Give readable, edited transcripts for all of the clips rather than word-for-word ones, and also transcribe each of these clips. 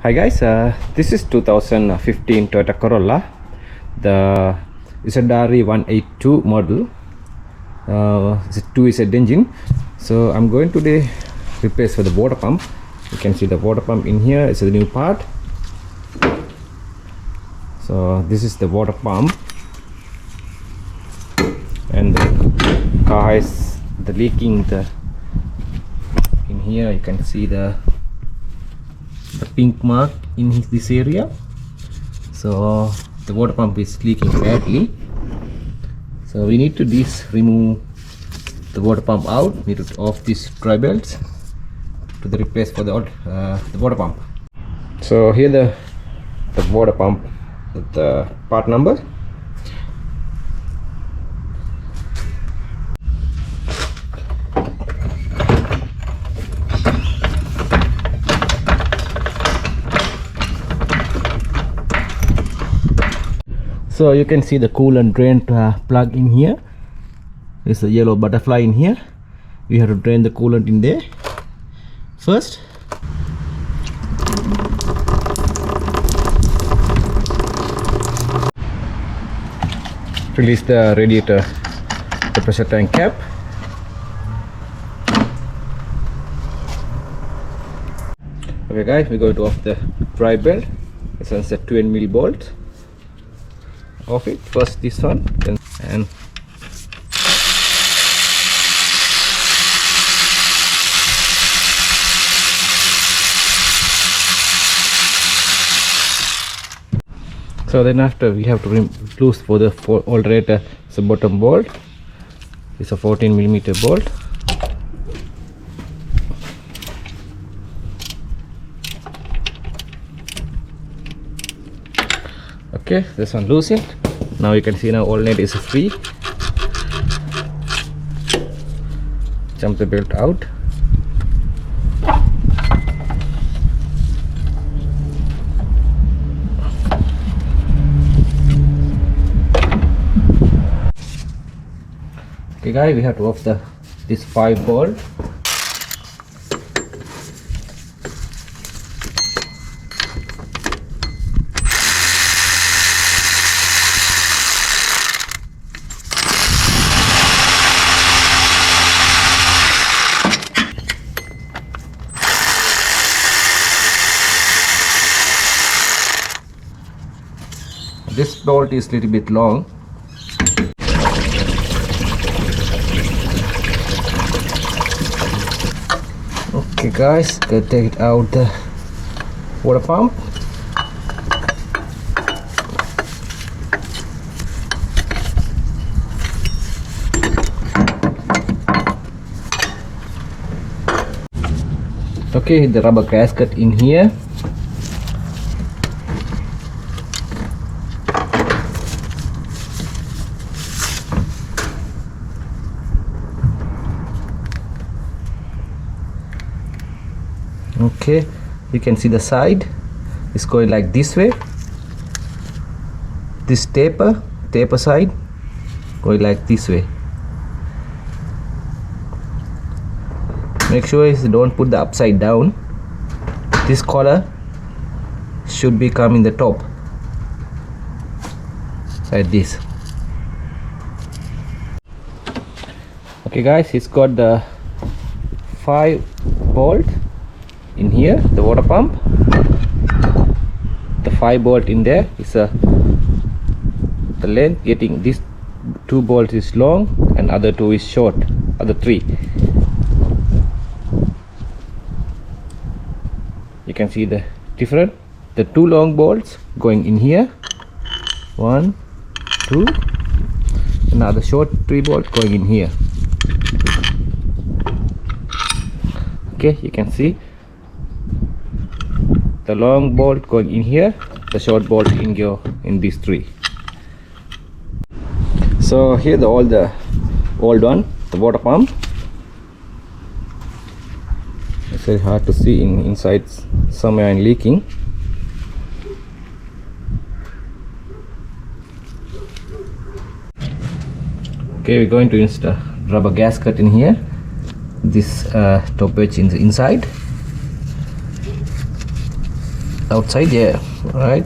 Hi guys, this is 2015 Toyota Corolla. The ZRE 182 model. It's a 2Z engine. So I'm going to the repairs for the water pump. You can see the water pump in here. It's a new part. So this is the water pump, and the car has the leaking. In here you can see the pink mark in this area. So the water pump is leaking badly, so we need to remove the water pump out. We need to off these dry belts to the replace for the water pump. So here the water pump, the part number. So you can see the coolant drain plug in here. There's a yellow butterfly in here. We have to drain the coolant in there first. Release the radiator, the pressure tank cap. Okay guys, we're going to off the dry belt. It's a 20mm bolt. Off it first, this one, and so then after we have to loose for the alternator. It's a bottom bolt. It's a 14mm bolt. Okay, this one loosen. Now you can see now alternator is free. Jump the belt out. Okay guys, we have to off this 5 bolt. This bolt is a little bit long. Okay guys, gotta take out the water pump. Okay, the rubber gasket in here. Okay, you can see the side is going like this way. This taper side going like this way. Make sure you don't put the upside down. This collar should be coming the top like this. Okay guys, it's got the 5 bolt in here, the water pump. The 5 bolt in there is the length. Getting this 2 bolts is long and other 2 is short, other 3. You can see the different. The 2 long bolts going in here, 1, 2, another short 3 bolt going in here. Okay, you can see the long bolt going in here, the short bolt in these 3. So here the old one, the water pump. It's very hard to see inside, somewhere and leaking. Okay, we're going to install rubber gasket in here. This top edge in the inside. outside, yeah, right.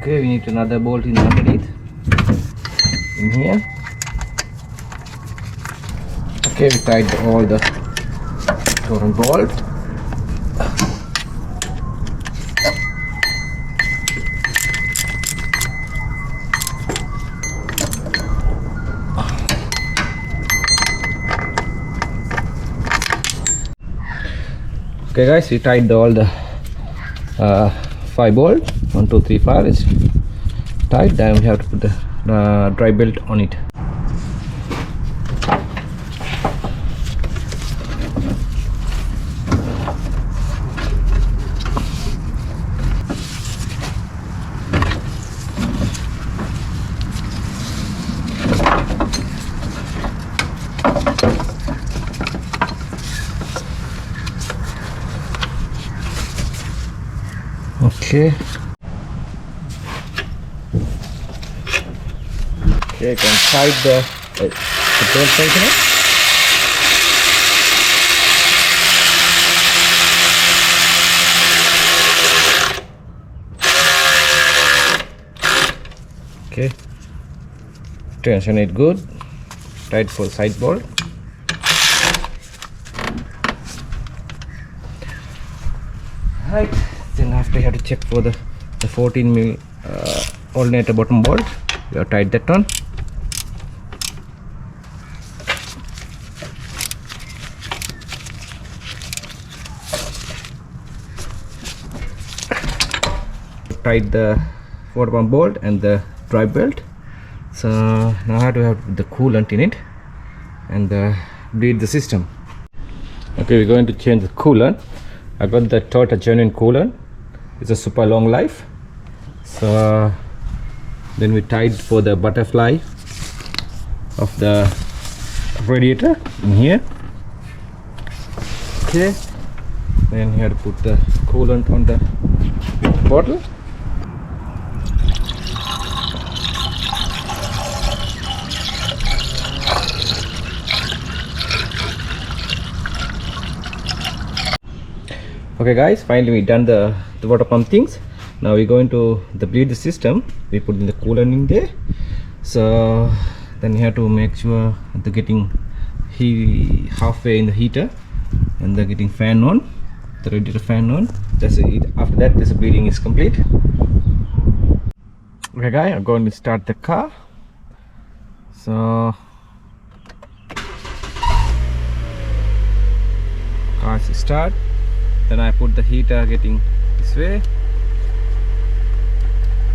Okay, we need another bolt in underneath in here. Okay, we tied all the torn bolt. Okay guys, we tied all the 5 bolt. 1 2 3 5 is tight. Then we have to put the dry belt on it. Okay. Okay, can tight the belt tightener. Okay, tension it good. Tight for side bolt. Right. Then after you have to check for the 14 mil alternator bottom bolt. We have tied that on. Tied the water pump bolt and the drive belt. So now I have to have the coolant in it and bleed the system. Okay, we're going to change the coolant. I got the Toyota genuine coolant. It's a super long life. So then we tied for the butterfly of the radiator in here. Okay, then you have to put the coolant on the bottle. Okay guys, finally we done the water pump things. Now we're going to bleed the system. We put in the coolant in there. So then you have to make sure they're getting halfway in the heater and they're getting fan on, the radiator fan on. That's it. After that, this bleeding is complete. Okay guys, I'm going to start the car. So car start. Then I put the heater getting this way,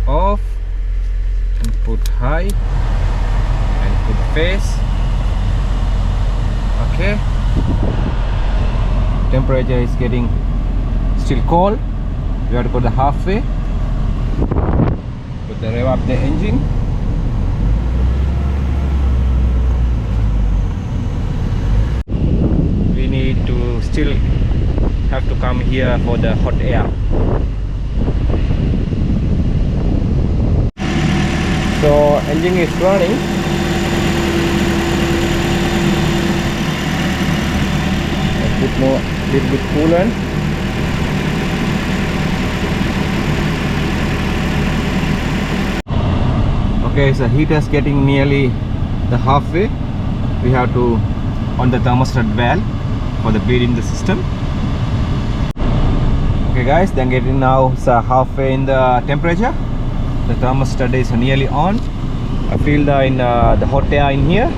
off, and put high, and put face. Okay, temperature is getting still cold. We have to put the halfway, put the rev up the engine. We need to still have to come here for the hot air. So engine is running. I put more little bit coolant. Okay, so heater is getting nearly the halfway. We have to on the thermostat valve for the bleed in the system. Okay guys, then getting now halfway in the temperature. The thermostat is nearly on. I feel the hot air in here.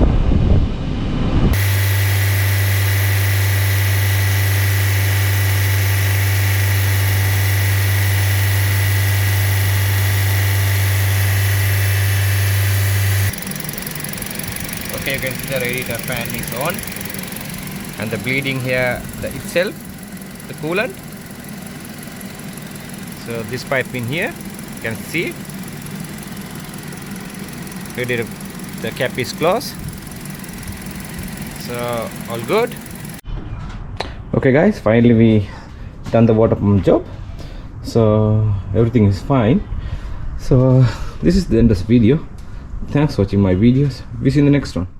Okay, you can see the radiator fan is on, and the bleeding here itself, the coolant. So this pipe in here, you can see the cap is closed. So all good. Okay guys, finally we done the water pump job. So everything is fine. So this is the end of this video. Thanks for watching my videos. We see you in the next one.